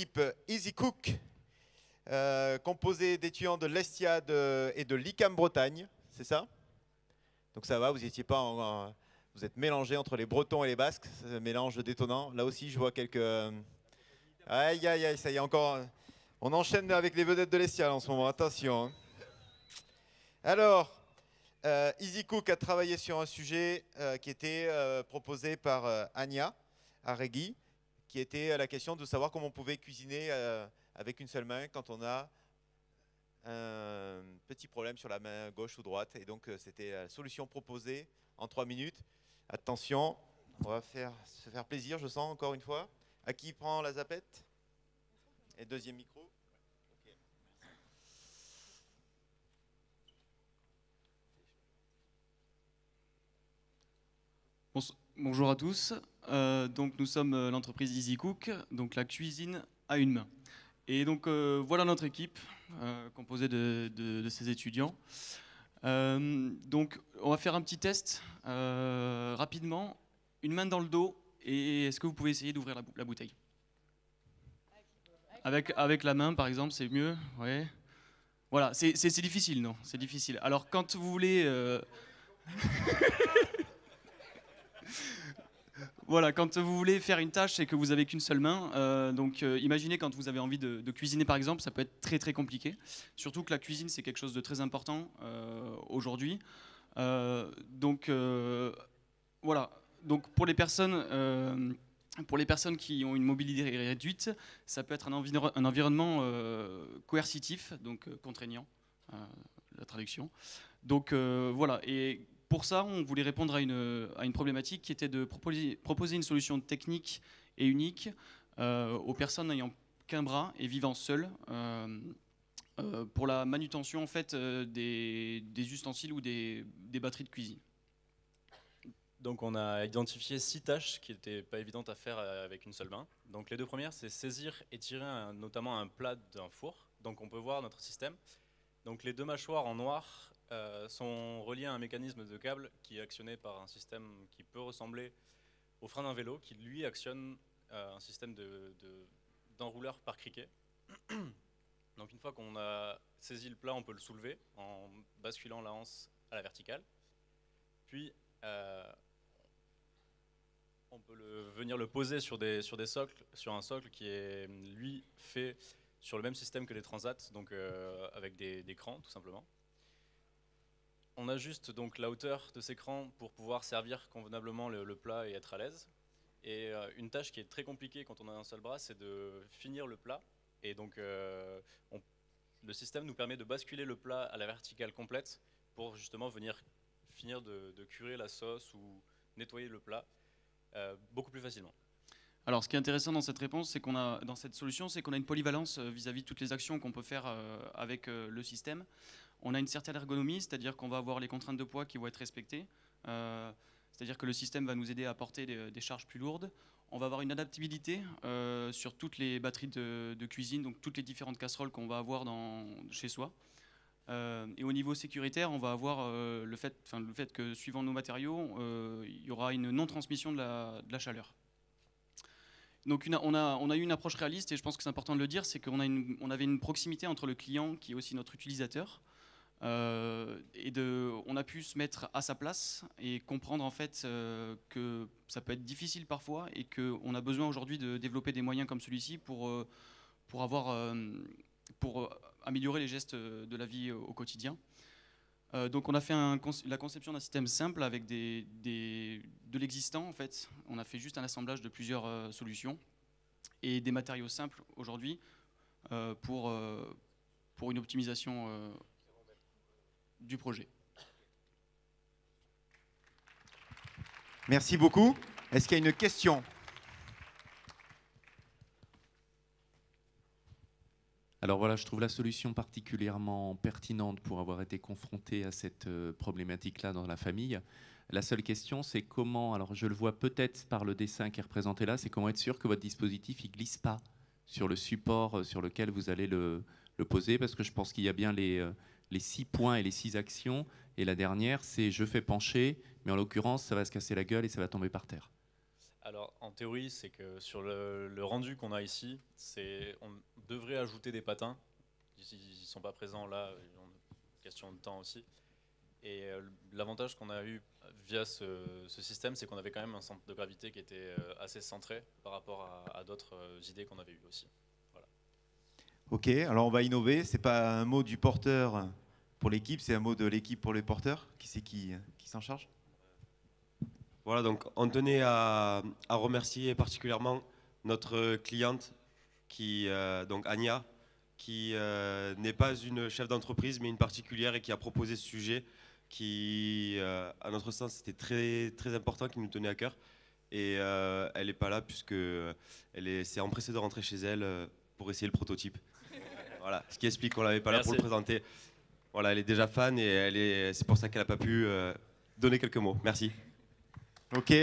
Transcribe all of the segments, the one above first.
l'équipe Easy Cook, composée d'étudiants de l'Estiade et de l'ICAM Bretagne, c'est ça? Donc ça va, vous n'étiez pas vous êtes mélangés entre les Bretons et les Basques, ce mélange détonnant. Là aussi, je vois quelques... Aïe, aïe, aïe, ça y est, encore... On enchaîne avec les vedettes de l'Estiade en ce moment, attention. Hein. Alors, Easy Cook a travaillé sur un sujet qui était proposé par Anya Arregui, qui était la question de savoir comment on pouvait cuisiner avec une seule main quand on a un petit problème sur la main gauche ou droite. Et donc, c'était la solution proposée en 3 minutes. Attention, on va se faire plaisir, je sens, encore une fois. À qui prend la zapette? Et deuxième micro. Okay. Bonjour à tous. Donc nous sommes l'entreprise Easy Cook, donc la cuisine à une main. Et donc voilà notre équipe composée de ces étudiants. Donc on va faire un petit test rapidement. Une main dans le dos, et est-ce que vous pouvez essayer d'ouvrir la bouteille? Avec la main par exemple, c'est mieux. Ouais. Voilà, c'est difficile, non? C'est difficile. Alors quand vous voulez... Voilà, quand vous voulez faire une tâche et que vous avez qu'une seule main, imaginez quand vous avez envie de cuisiner par exemple, ça peut être très très compliqué. Surtout que la cuisine c'est quelque chose de très important aujourd'hui. Voilà. Donc pour les personnes qui ont une mobilité réduite, ça peut être un environnement coercitif, donc contraignant, la traduction. Donc voilà. Et pour ça, on voulait répondre à une problématique qui était de proposer une solution technique et unique aux personnes n'ayant qu'un bras et vivant seules pour la manutention en fait, des ustensiles ou des batteries de cuisine. Donc on a identifié 6 tâches qui n'étaient pas évidentes à faire avec une seule main. Donc les 2 premières, c'est saisir et tirer notamment un plat d'un four. Donc on peut voir notre système. Donc les 2 mâchoires en noir sont reliées à un mécanisme de câble qui est actionné par un système qui peut ressembler au frein d'un vélo, qui lui actionne un système d'enrouleur par criquet. Donc une fois qu'on a saisi le plat, on peut le soulever en basculant la anse à la verticale. Puis on peut venir le poser sur un socle qui est lui fait sur le même système que les transats, donc avec des crans tout simplement. On ajuste donc la hauteur de ces crans pour pouvoir servir convenablement le plat et être à l'aise. Et une tâche qui est très compliquée quand on a un seul bras, c'est de finir le plat. Et donc le système nous permet de basculer le plat à la verticale complète pour justement venir finir de curer la sauce ou nettoyer le plat beaucoup plus facilement. Alors, ce qui est intéressant dans cette réponse, dans cette solution, c'est qu'on a une polyvalence vis-à-vis de toutes les actions qu'on peut faire avec le système. On a une certaine ergonomie, c'est-à-dire qu'on va avoir les contraintes de poids qui vont être respectées. C'est-à-dire que le système va nous aider à porter des charges plus lourdes. On va avoir une adaptabilité sur toutes les batteries de cuisine, donc toutes les différentes casseroles qu'on va avoir chez soi. Et au niveau sécuritaire, on va avoir le fait que suivant nos matériaux, il y aura une non-transmission de la chaleur. Donc on a eu une approche réaliste, et je pense que c'est important de le dire, c'est qu'on avait une proximité entre le client qui est aussi notre utilisateur, on a pu se mettre à sa place et comprendre en fait que ça peut être difficile parfois et qu'on a besoin aujourd'hui de développer des moyens comme celui-ci pour améliorer les gestes de la vie au quotidien. Donc on a fait la conception d'un système simple avec de l'existant en fait. On a fait juste un assemblage de plusieurs solutions et des matériaux simples aujourd'hui pour une optimisation du projet. Merci beaucoup. Est-ce qu'il y a une question ? Alors voilà, je trouve la solution particulièrement pertinente pour avoir été confronté à cette problématique-là dans la famille. La seule question, c'est comment, alors je le vois peut-être par le dessin qui est représenté là, c'est comment être sûr que votre dispositif ne glisse pas sur le support sur lequel vous allez le poser, parce que je pense qu'il y a bien les 6 points et les 6 actions, et la dernière, c'est je fais pencher, mais en l'occurrence, ça va se casser la gueule et ça va tomber par terre. Alors, en théorie, c'est que sur le rendu qu'on a ici, on devrait ajouter des patins. Ils ne sont pas présents là, question de temps aussi. Et l'avantage qu'on a eu via ce système, c'est qu'on avait quand même un centre de gravité qui était assez centré par rapport à d'autres idées qu'on avait eues aussi. Voilà. Ok, alors on va innover. C'est pas un mot du porteur pour l'équipe, c'est un mot de l'équipe pour les porteurs. Qui c'est qui s'en charge? Voilà, donc on tenait à remercier particulièrement notre cliente, donc Anya, qui n'est pas une chef d'entreprise, mais une particulière et qui a proposé ce sujet qui, à notre sens, c'était très, très important, qui nous tenait à cœur. Et elle n'est pas là puisque s'est empressée de rentrer chez elle pour essayer le prototype. Voilà, ce qui explique qu'on ne l'avait pas là pour le présenter. Voilà, elle est déjà fan et c'est pour ça qu'elle n'a pas pu donner quelques mots. Merci. Ok.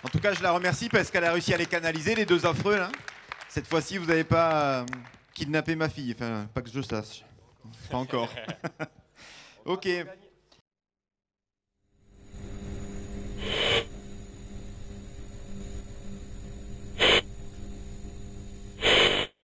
En tout cas, je la remercie parce qu'elle a réussi à les canaliser, les deux affreux. Là. Cette fois-ci, vous n'avez pas kidnappé ma fille. Enfin, pas que je sache. Pas encore. Ok.